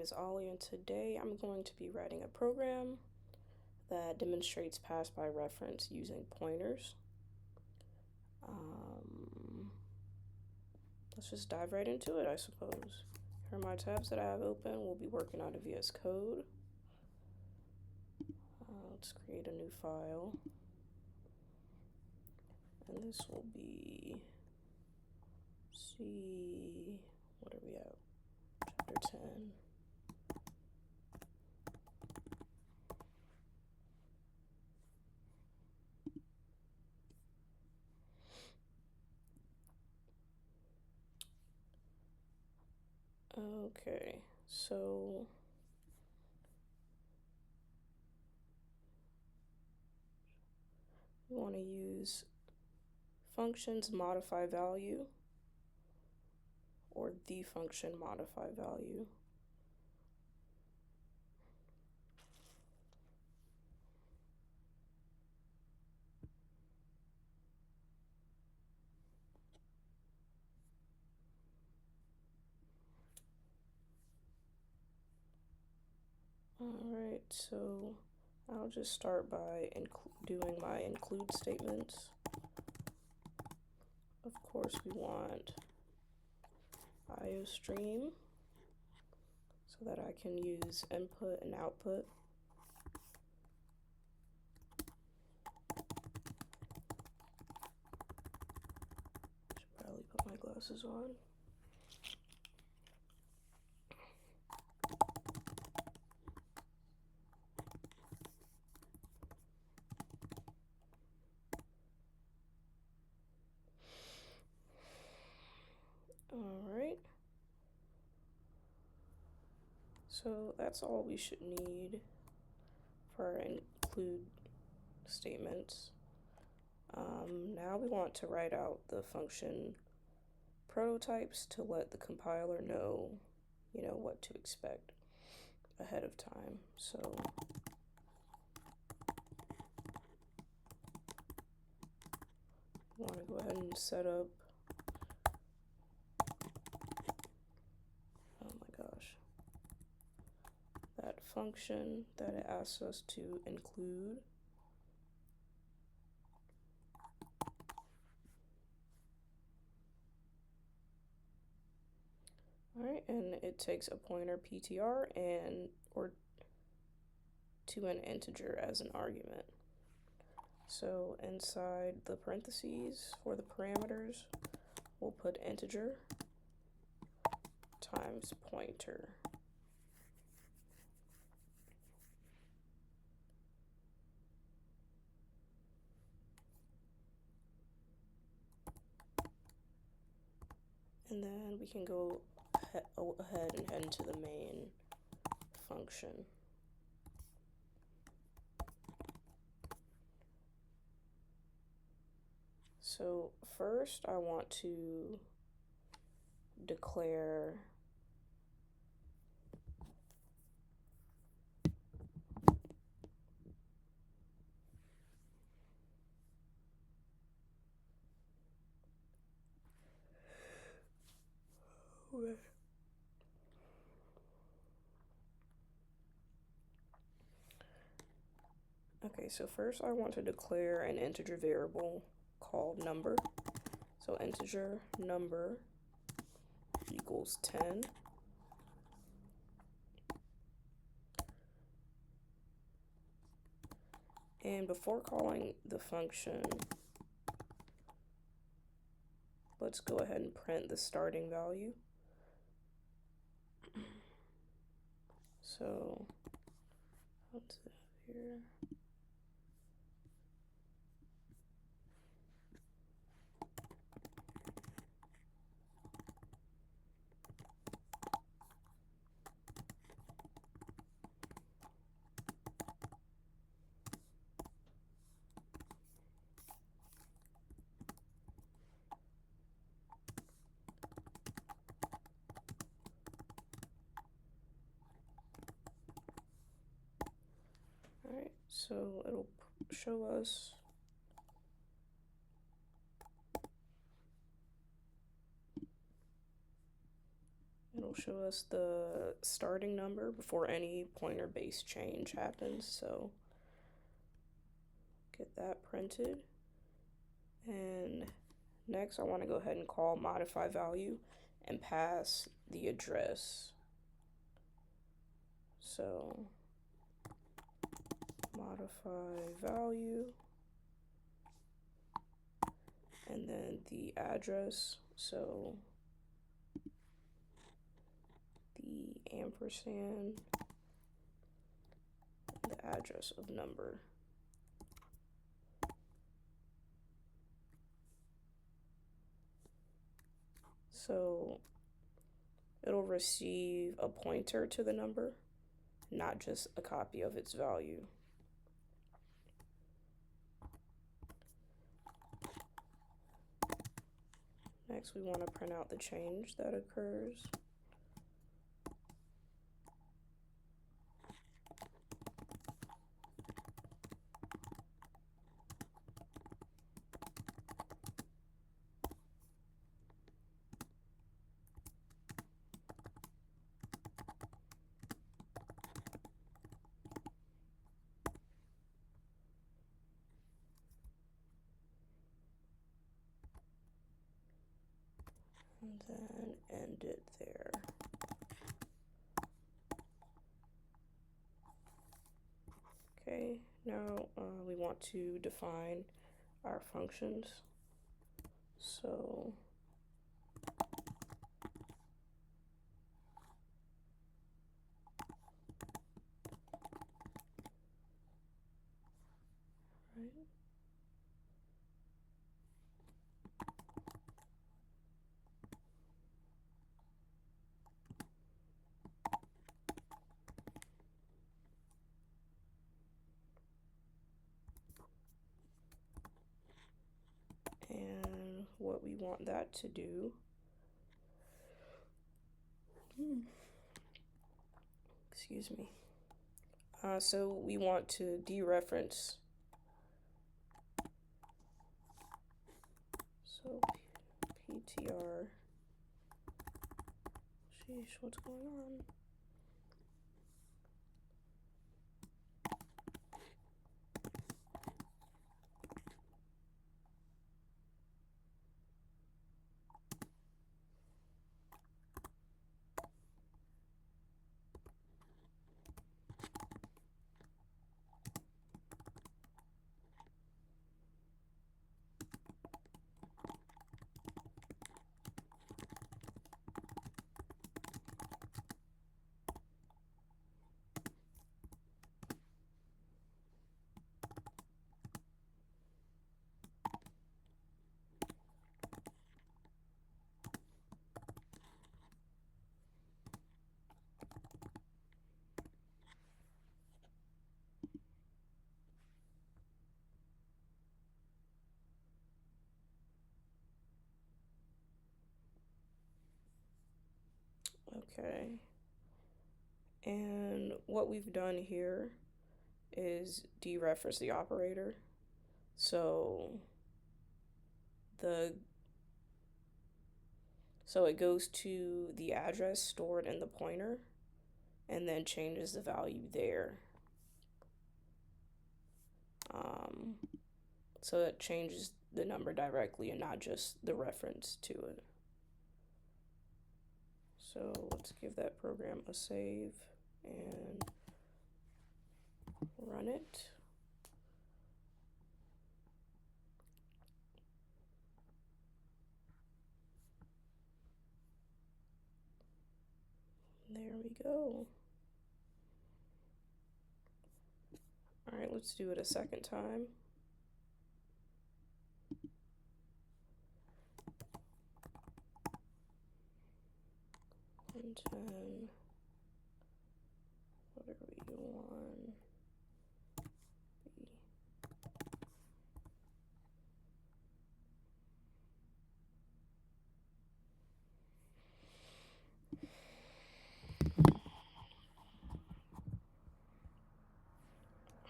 is Ollie, and today I'm going to be writing a program that demonstrates pass by reference using pointers. Let's just dive right into it, I suppose. Here are my tabs that I have open. We'll be working out of VS Code. Let's create a new file. And this will be what are we at? Chapter 10. Okay, so we want to use functions modify value or the function modify value. Alright, so I'll just start by doing my include statements. Of course, we want IOStream so that I can use input and output. Should probably put my glasses on. Alright, so that's all we should need for our include statements. Now we want to write out the function prototypes to let the compiler know, what to expect ahead of time. So we want to go ahead and set up, oh my gosh, that function that it asks us to include. Alright, and it takes a pointer PTR or to an integer as an argument. So inside the parentheses for the parameters, we'll put integer times pointer. And then we can go ahead and head into the main function. So first I want to declare Okay, so first I want to declare an integer variable called number. So integer number equals 10. And before calling the function, let's go ahead and print the starting value. So what's it here? Alright, so it'll show us show us the starting number before any pointer base change happens. So get that printed. And next I want to go ahead and call modify value and pass the address. So modify value and then the address. So the ampersand, the address of number. So it'll receive a pointer to the number, not just a copy of its value. Next, we want to print out the change that occurs. And then end it there. Okay, now we want to define our functions. So right. And what we want that to do, excuse me. So we want to dereference. So PTR. Sheesh, what's going on? Okay. And what we've done here is dereference the operator. So it goes to the address stored in the pointer and then changes the value there. So it changes the number directly and not just the reference to it. So let's give that program a save and run it. There we go. All right, let's do it a second time. And then whatever you want.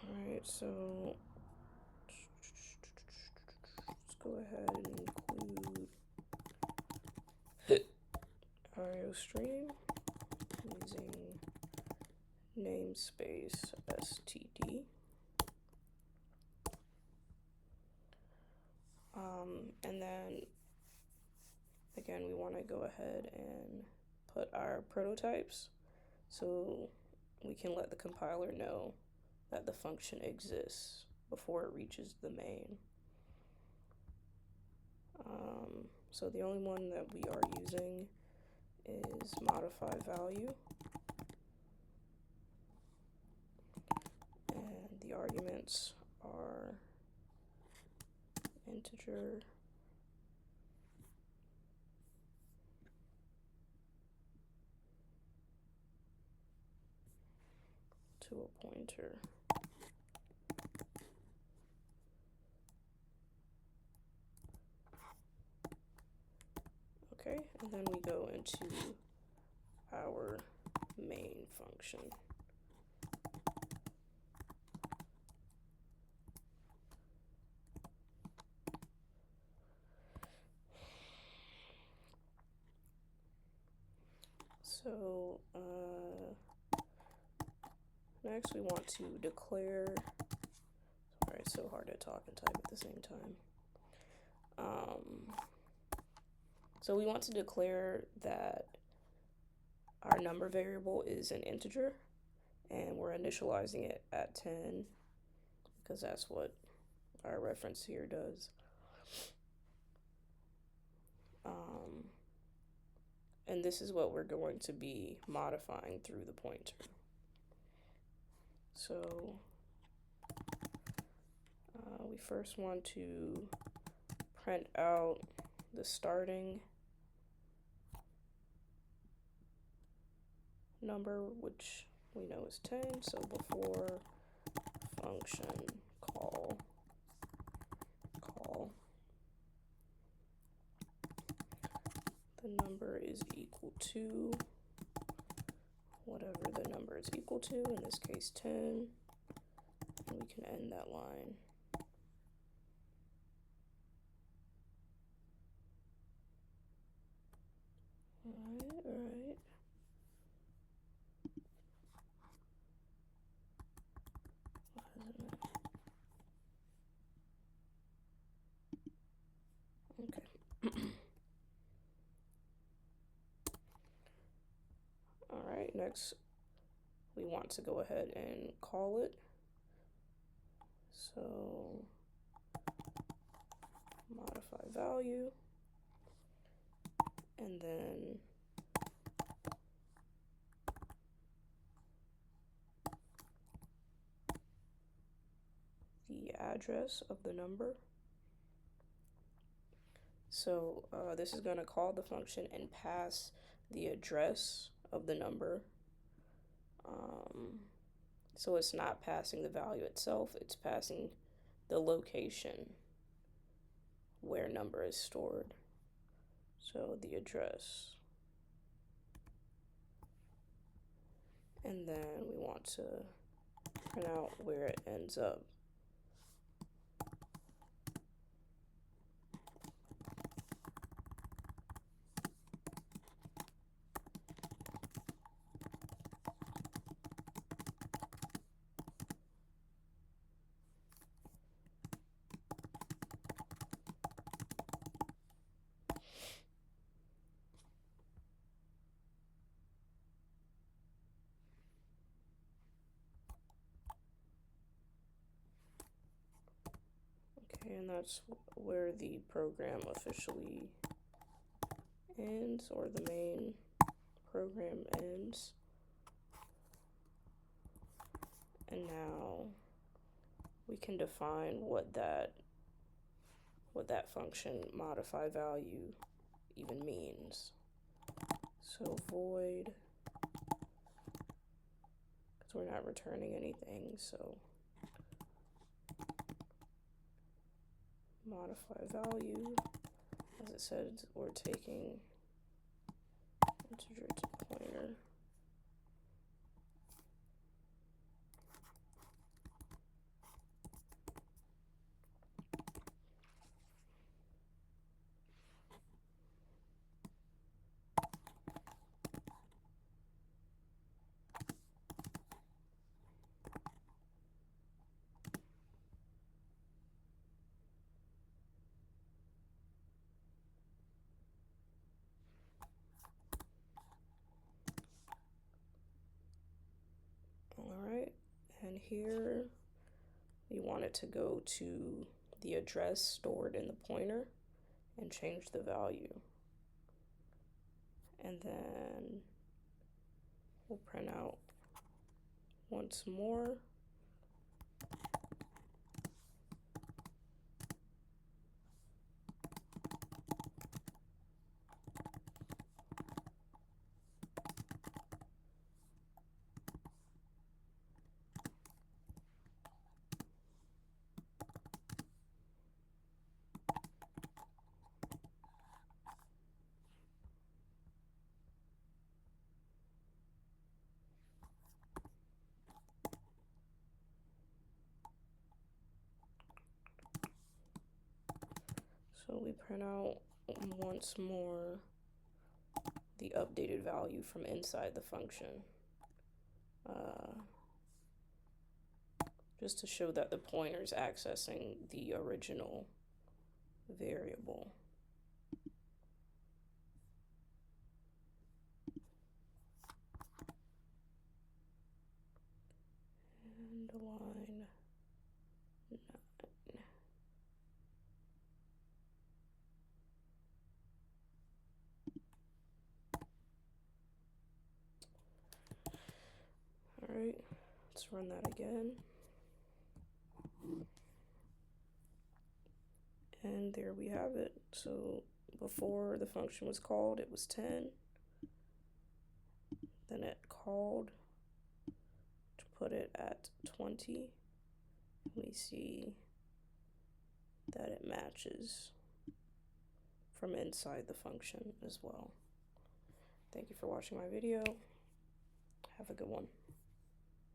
All right, so let's go ahead and include IO stream. namespace std. And then again, we want to go ahead and put our prototypes so we can let the compiler know that the function exists before it reaches the main. So the only one that we are using is modify value, and the arguments are integer to a pointer. Okay, and then we go into our main function. So next we want to declare, sorry, it's so hard to talk and type at the same time. So we want to declare that our number variable is an integer, and we're initializing it at 10 because that's what our reference here does. And this is what we're going to be modifying through the pointer. So we first want to print out the starting number, which we know is 10. So before function call the number is equal to whatever the number is equal to, in this case 10, and we can end that line. Alright. Okay. Alright, next we want to go ahead and call it. So modify value, and then the address of the number. So this is going to call the function and pass the address of the number. So it's not passing the value itself, it's passing the location where number is stored. So the address. And then we want to print out where it ends up. Okay, and that's where the program officially ends, or the main program ends. And now we can define what that function modify value even means. So void, because we're not returning anything, so modify value, as it said, we're taking integer to pointer. here we want it to go to the address stored in the pointer and change the value. And then we'll print out once more. So we print out once more the updated value from inside the function, just to show that the pointer is accessing the original variable. And line 9. All right, let's run that again. And there we have it. So before the function was called, it was 10. Then it called to put it at 20. We see that it matches from inside the function as well. Thank you for watching my video. Have a good one.